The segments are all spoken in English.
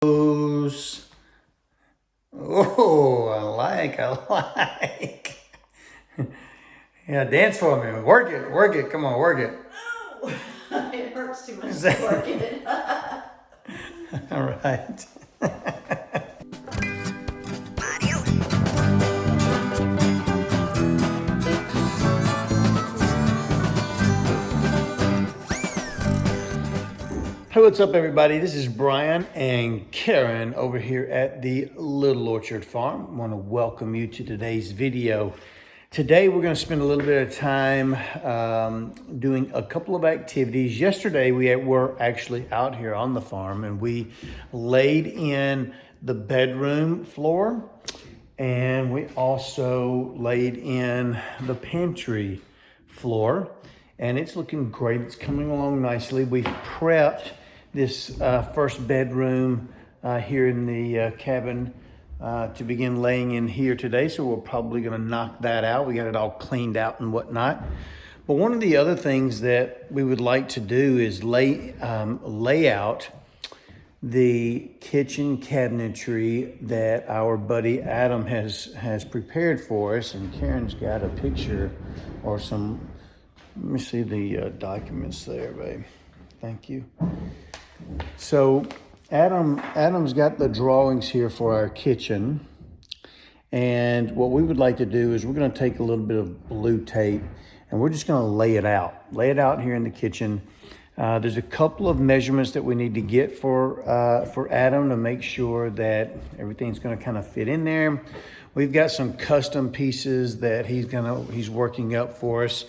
Oh, I like. Yeah, dance for me. Work it. Come on, work it. No, it hurts too much to work it. All right. Hey, what's up, everybody? This is Brian and Karen over here at the Little Orchard Farm. I want to welcome you to today's video. Today, we're going to spend a little bit of time doing a couple of activities. Yesterday, we were actually out here on the farm and we laid in the bedroom floor and we also laid in the pantry floor. And it's looking great. It's coming along nicely. We've prepped this first bedroom here in the cabin to begin laying in here today. So we're probably gonna knock that out. We got it all cleaned out and whatnot. But one of the other things that we would like to do is lay out the kitchen cabinetry that our buddy Adam has prepared for us. And Karen's got a picture or some. Let me see the documents there, babe. Thank you. So Adam's got the drawings here for our kitchen. And what we would like to do is we're going to take a little bit of blue tape and we're just going to lay it out here in the kitchen. There's a couple of measurements that we need to get for Adam to make sure that everything's going to kind of fit in there. We've got some custom pieces that he's working up for us.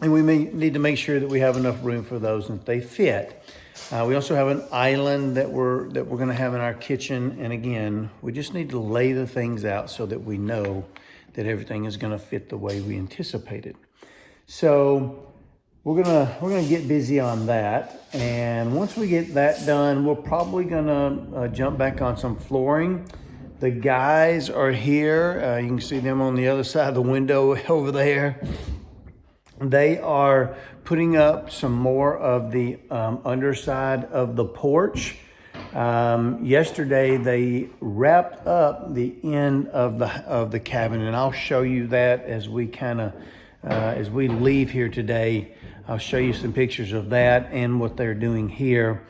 And we may need to make sure that we have enough room for those and that they fit. We also have an island that we're going to have in our kitchen. And again, we just need to lay the things out so that we know that everything is going to fit the way we anticipated. So we're gonna get busy on that. And once we get that done, we're probably gonna jump back on some flooring. The guys are here. You can see them on the other side of the window over there. They are putting up some more of the underside of the porch. Yesterday, they wrapped up the end of the cabin, and I'll show you that as we as we leave here today. I'll show you some pictures of that and what they're doing here.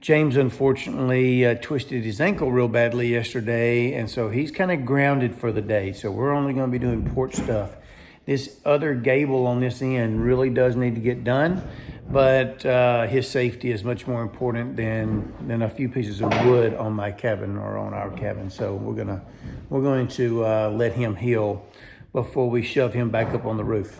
James unfortunately twisted his ankle real badly yesterday, and so he's kind of grounded for the day. So we're only going to be doing porch stuff. This other gable on this end really does need to get done, but his safety is much more important than a few pieces of wood on my cabin or on our cabin. So we're going to let him heal before we shove him back up on the roof.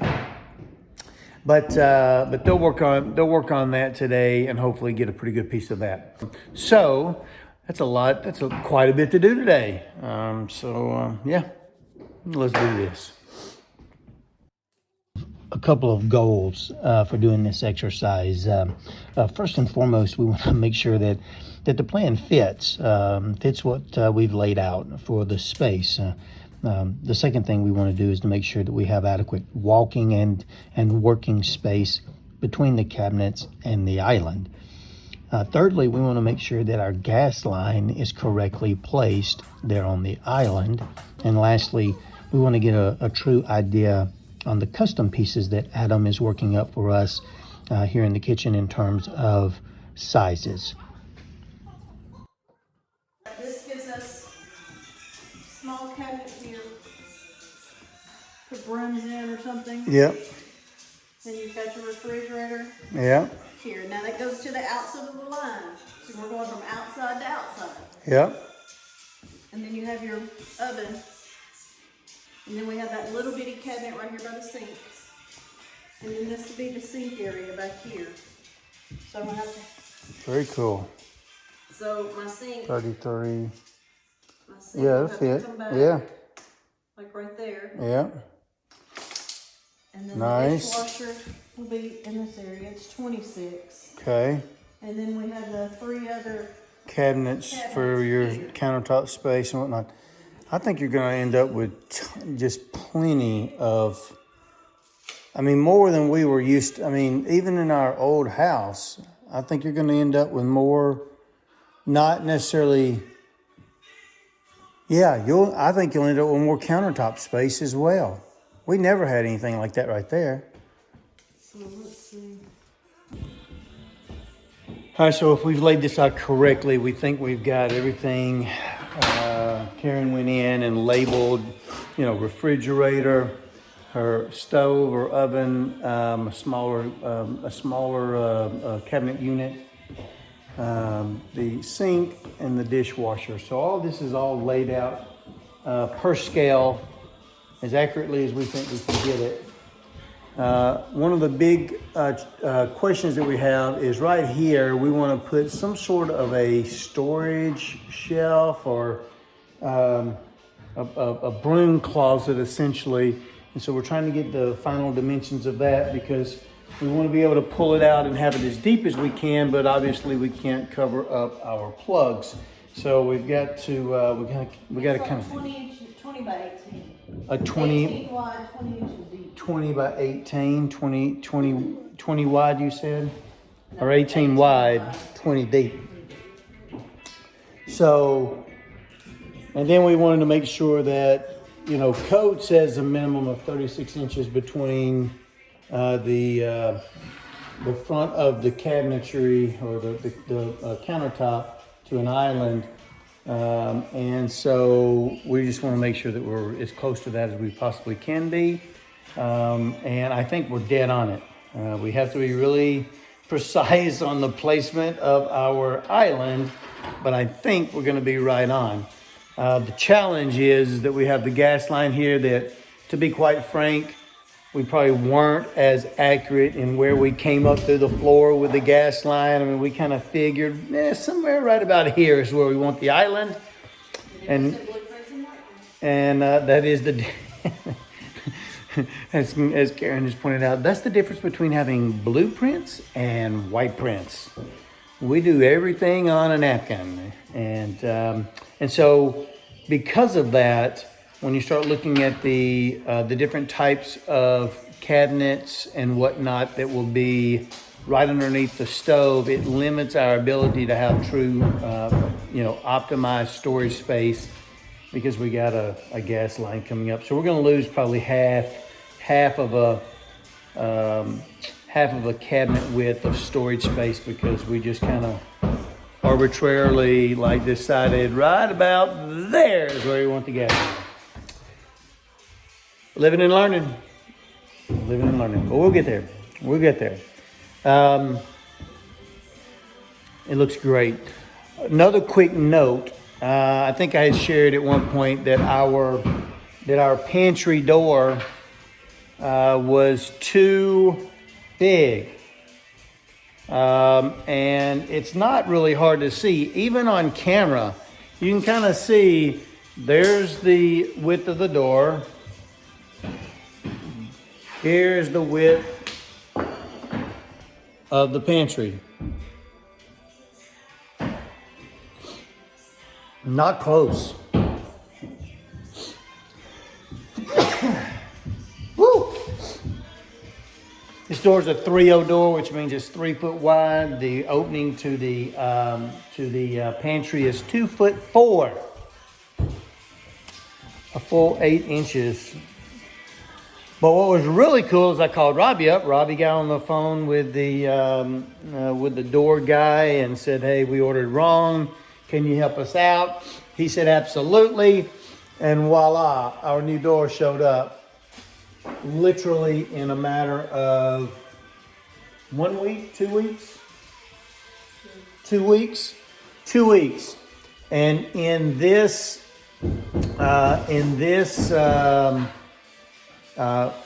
But they'll work on that today and hopefully get a pretty good piece of that. So that's a lot. That's quite a bit to do today. Yeah, let's do this. A couple of goals for doing this exercise. First and foremost, we want to make sure that the plan fits what we've laid out for the space. The second thing we want to do is to make sure that we have adequate walking and working space between the cabinets and the island. Thirdly, we want to make sure that our gas line is correctly placed there on the island. And lastly, we want to get a true idea on the custom pieces that Adam is working up for us here in the kitchen in terms of sizes. This gives us small cabinet here. Put brooms in or something. Yep. Then you've got your refrigerator. Yep. Here. Now that goes to the outside of the line. So we're going from outside to outside. Yep. And then you have your oven. And then we have that little bitty cabinet right here by the sink. And then this will be the sink area back here. So I'm gonna have to. Very cool. So my sink. 33. My sink Yeah, will that's have it. to come back, Yeah. like right there. Yeah. And then Nice. the dishwasher will be in this area. It's 26. Okay. And then we have the 3 other Cabinets for your here. countertop space and whatnot. I think you're going to end up with just plenty of, more than we were used to. Even in our old house, I think you're going to end up with more not necessarily. Yeah, I think you'll end up with more countertop space as well. We never had anything like that right there. So let's see. All right, so if we've laid this out correctly, we think we've got everything. Karen went in and labeled, refrigerator, her stove or oven, a smaller cabinet unit, the sink, and the dishwasher. So all this is all laid out per scale as accurately as we think we can get it. One of the big questions that we have is right here. We want to put some sort of a storage shelf or a broom closet, essentially. And so we're trying to get the final dimensions of that because we want to be able to pull it out and have it as deep as we can, but obviously we can't cover up our plugs. So we've got to we got to kind of 20 by 18. A 20 18 wide, 20 inches deep. 20 by 18, 20 wide, you said? Or 18 wide, 20 deep. So, and then we wanted to make sure that, code says a minimum of 36 inches between the front of the cabinetry or the countertop to an island. And so we just want to make sure that we're as close to that as we possibly can be. And I think we're dead on it. We have to be really precise on the placement of our island, but I think we're going to be right on. The challenge is that we have the gas line here that, to be quite frank, we probably weren't as accurate in where we came up through the floor with the gas line. I mean, we kind of figured somewhere right about here is where we want the island. And that is the, as Karen just pointed out, that's the difference between having blueprints and white prints. We do everything on a napkin. And so because of that, when you start looking at the different types of cabinets and whatnot that will be right underneath the stove, it limits our ability to have true, optimized storage space because we got a gas line coming up. So we're going to lose probably half of a cabinet width of storage space because we just kind of arbitrarily decided right about there is where we want the gas line. Living and learning. But we'll get there. It looks great. Another quick note. I think I had shared at one point that our pantry door was too big. And it's not really hard to see. Even on camera, you can kind of see there's the width of the door. Here's the width of the pantry. Not close. Woo! This door's a 3.0 door, which means it's 3 foot wide. The opening to the pantry is 2'4". A full 8 inches. But what was really cool is I called Robbie up. Robbie got on the phone with the door guy and said, "Hey, we ordered wrong. Can you help us out?" He said, "Absolutely." And voila, our new door showed up literally in a matter of 1 week, 2 weeks? 2 weeks? 2 weeks. And in this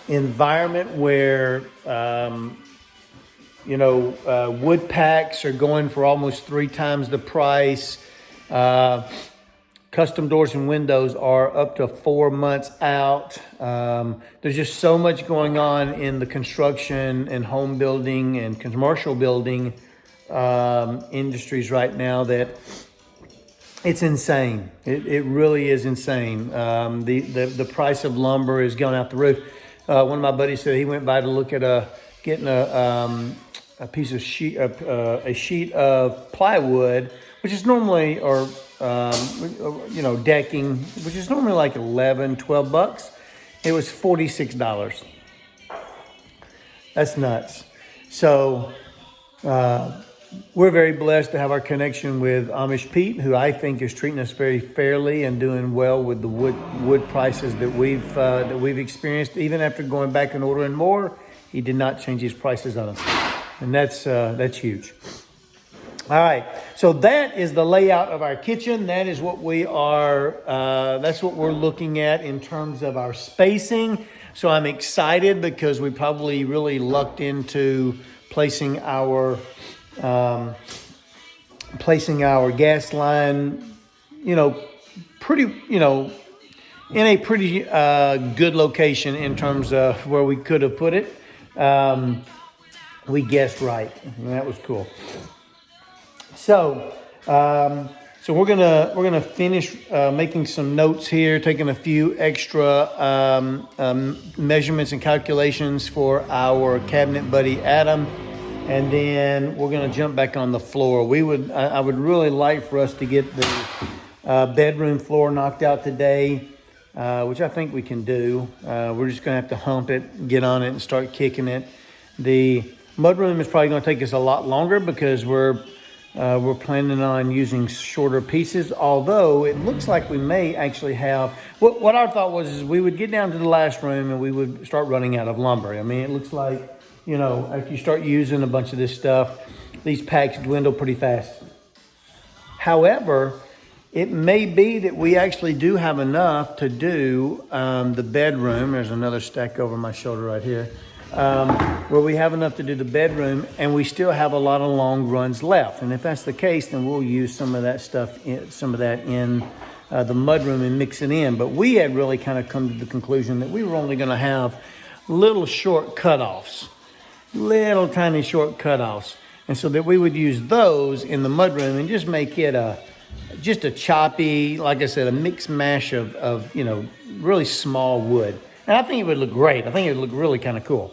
environment where wood packs are going for almost 3 times the price. Custom doors and windows are up to 4 months out. There's just so much going on in the construction and home building and commercial building industries right now that it's insane. It really is insane. The price of lumber is going out the roof. One of my buddies said he went by to look at getting a piece of sheet of plywood, which is normally, or you know, decking, which is normally like 11, 12 bucks. It was $46. That's nuts. So we're very blessed to have our connection with Amish Pete, who I think is treating us very fairly and doing well with the wood prices that we've experienced. Even after going back and ordering more, he did not change his prices on us, and that's huge. All right, so that is the layout of our kitchen. That is what we are. That's what we're looking at in terms of our spacing. So I'm excited because we probably really lucked into placing our gas line, you know, pretty, you know, in a pretty good location in terms of where we could have put it. We guessed right, and that was cool. So, so we're gonna finish making some notes here, taking a few extra measurements and calculations for our cabinet buddy Adam, and then we're gonna jump back on the floor. I would really like for us to get the bedroom floor knocked out today, which I think we can do. We're just gonna have to hump it, get on it, and start kicking it. The mudroom is probably gonna take us a lot longer because we're planning on using shorter pieces, although it looks like we may actually have, what our thought was is we would get down to the last room and we would start running out of lumber. I mean, it looks like, you know, after you start using a bunch of this stuff, these packs dwindle pretty fast. However, it may be that we actually do have enough to do the bedroom. There's another stack over my shoulder right here. Where we have enough to do the bedroom and we still have a lot of long runs left. And if that's the case, then we'll use some of that stuff, some of that in the mudroom and mix it in. But we had really kind of come to the conclusion that we were only going to have little short cutoffs, little tiny short cutoffs. And so that we would use those in the mudroom and just make it just a choppy, like I said, a mix mash of you know, really small wood. And I think it would look great. I think it would look really kind of cool.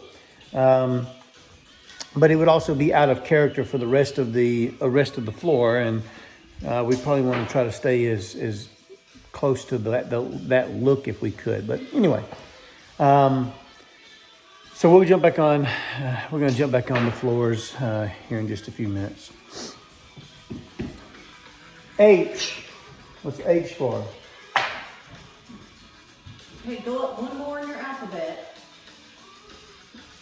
But it would also be out of character for the rest of the floor, and we probably want to try to stay as close to that look if we could. But anyway, so we'll jump back on. We're going to jump back on the floors here in just a few minutes. H. What's H for? Hey, go up one more in your alphabet.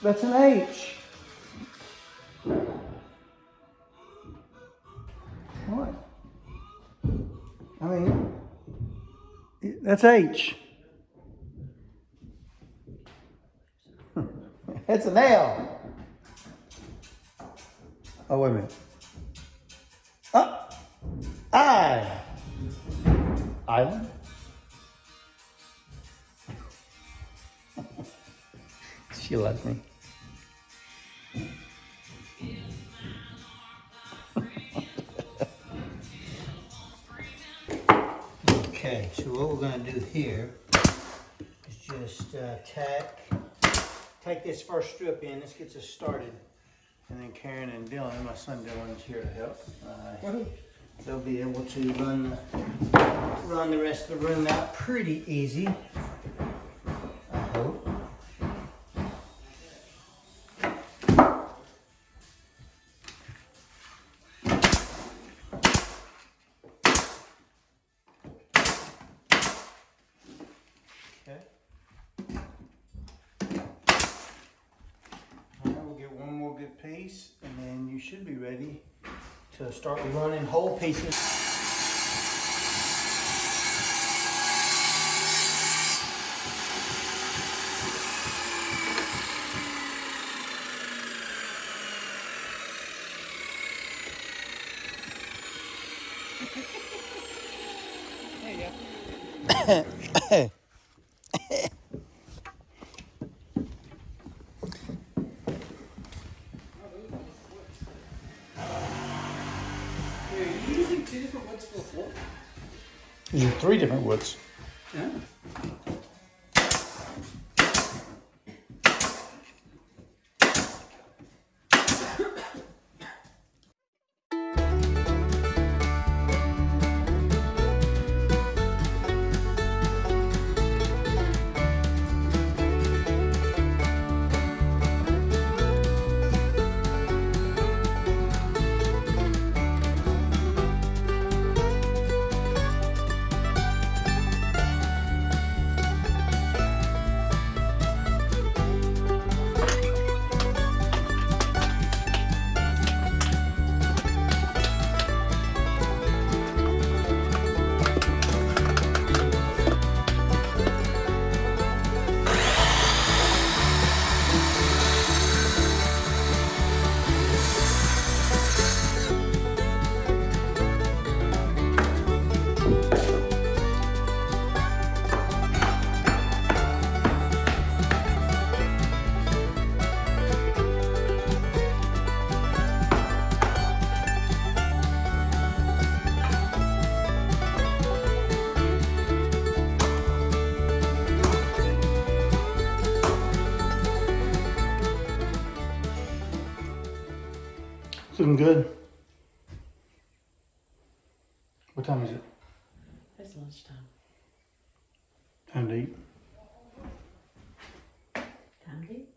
That's an H. What? I mean, that's H. That's an L. Oh, wait a minute. I. Island? She loves me. Okay, so what we're going to do here is just take this first strip in. This gets us started. And then Karen and Dylan, my son Dylan's here to help. They'll be able to run the rest of the room out pretty easy, I hope. Okay. We'll get one more good piece, and then you should be ready to start running whole pieces. There you go. These are 3 different woods. Yeah. looking good. What time is it? It's lunchtime. Time to eat. Time to eat.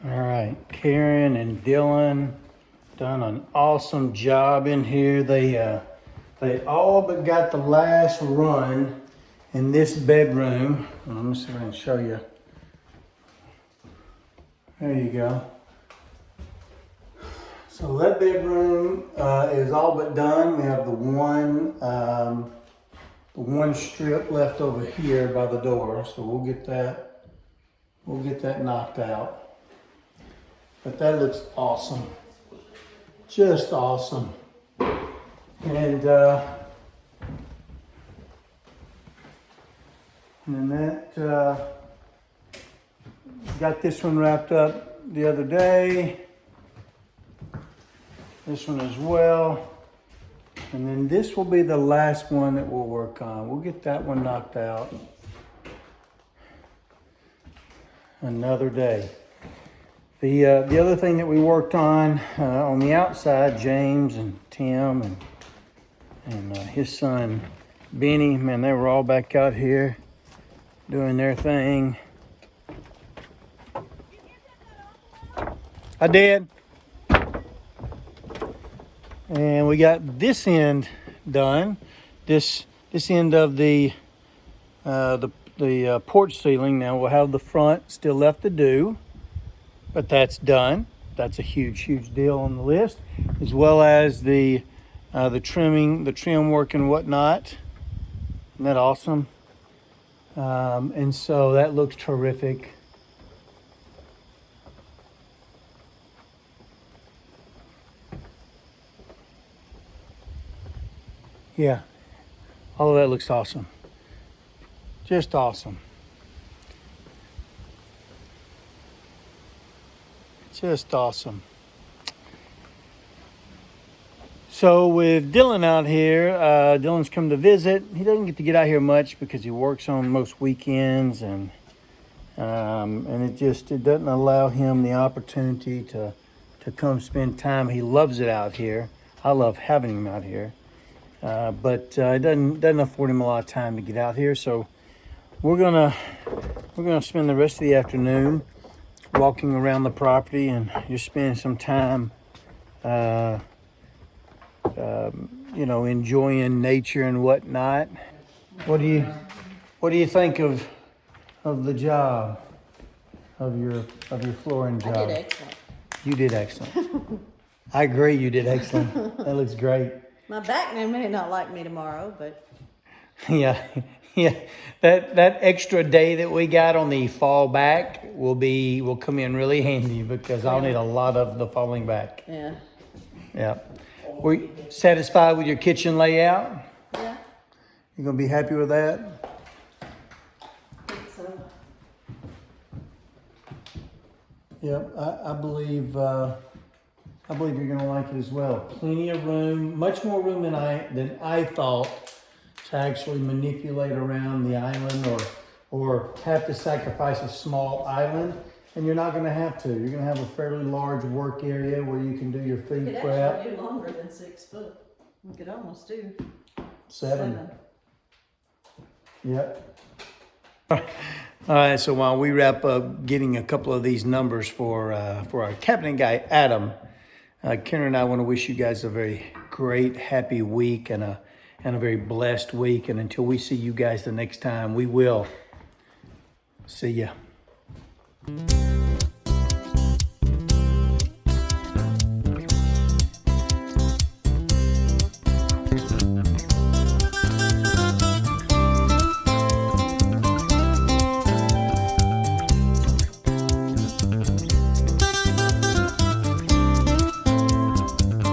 All right, Karen and Dylan done an awesome job in here. They all but got the last run in this bedroom. Let me see if I can show you. There you go. So that bedroom is all but done. We have the one strip left over here by the door. So we'll get that knocked out. But that looks awesome. Just awesome. And then that got this one wrapped up the other day. This one as well. And then this will be the last one that we'll work on. We'll get that one knocked out another day. The other thing that we worked on the outside, James and Tim and his son Benny, man, they were all back out here doing their thing. I did. And we got this end done. This end of the porch ceiling. Now we'll have the front still left to do, but that's done. That's a huge deal on the list, as well as the trimming, the trim work and whatnot. Isn't that awesome? And so that looks terrific. Yeah, all of that looks awesome. Just awesome. Just awesome. So with Dylan out here, Dylan's come to visit. He doesn't get to get out here much because he works on most weekends, and it doesn't allow him the opportunity to come spend time. He loves it out here. I love having him out here. But it doesn't afford him a lot of time to get out here, so we're gonna spend the rest of the afternoon walking around the property and just spending some time, enjoying nature and whatnot. What do you think of the job of your flooring job? I did excellent. You did excellent. I agree, you did excellent. That looks great. My back man may not like me tomorrow, but Yeah. That extra day that we got on the fall back will come in really handy because I'll need a lot of the falling back. yeah. Yeah. Were you satisfied with your kitchen layout? Yeah. You gonna be happy with that? I think so. Yep. I believe you're gonna like it as well. Plenty of room, much more room than I thought to actually manipulate around the island or have to sacrifice a small island. And you're not gonna have to. You're gonna have a fairly large work area where you can do your We feed could prep. actually do longer than 6 foot. We could almost do 7. Yep. All right, so while we wrap up getting a couple of these numbers for our cabinet guy, Adam, Karen and I want to wish you guys a very great, happy week and a very blessed week. And until we see you guys the next time, we will see ya.